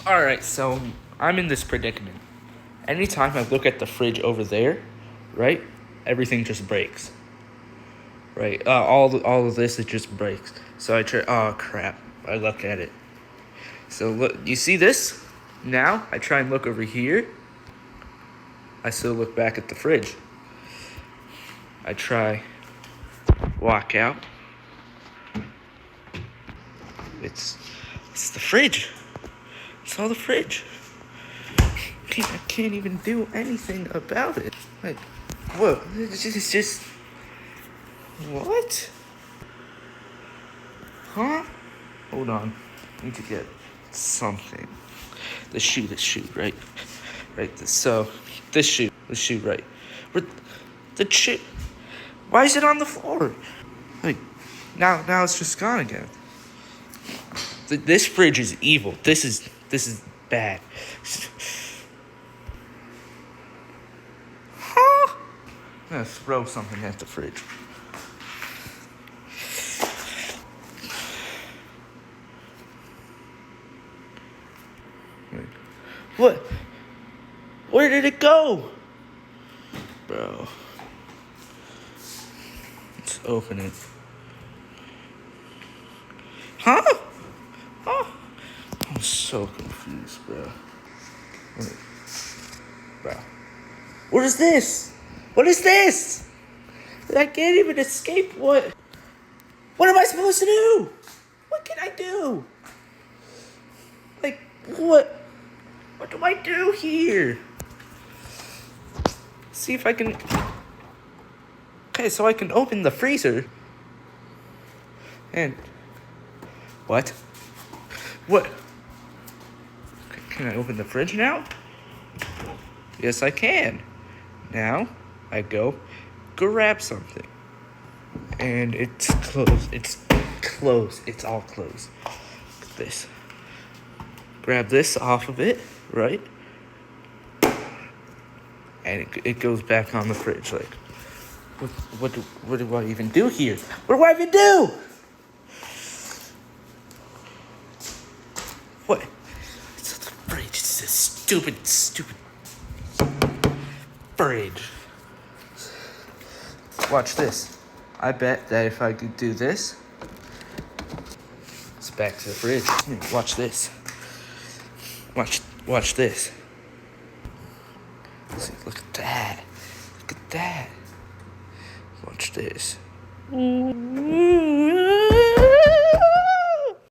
Alright, so I'm in this predicament. Anytime I look at the fridge over there, right, everything just breaks. Right, all of this, it just breaks. So I try, oh crap, I look at it. So look, you see this? Now, I try and look over here. I still look back at the fridge. I try, walk out. It's the fridge. It's all the fridge. I can't even do anything about it. Like, what? It's just what? Huh? Hold on. I need to get something. The shoe, right? Right, this shoe, right? But the shoe, why is it on the floor? Like, now it's just gone again. This fridge is evil. This is bad. Huh? I'm gonna throw something at the fridge. What? Where did it go? Bro. Let's open it. Huh? Oh. I'm so confused, bro. Wait. Bro. What is this? What is this? I can't even escape. What am I supposed to do? What can I do? Like, what? What do I do here? See if I can... Okay, so I can open the freezer. And... What? What? Can I open the fridge now? Yes, I can. Now, I go grab something. And it's closed. It's closed. It's all closed. Look at this. Grab this off of it, right? And it goes back on the fridge. Like, what do I even do here? What do I even do? What? It's the fridge. It's this stupid fridge. Watch this. I bet that if I could do this, it's back to the fridge. Here, watch this. Watch this. See, look at that. Look at that. Watch this.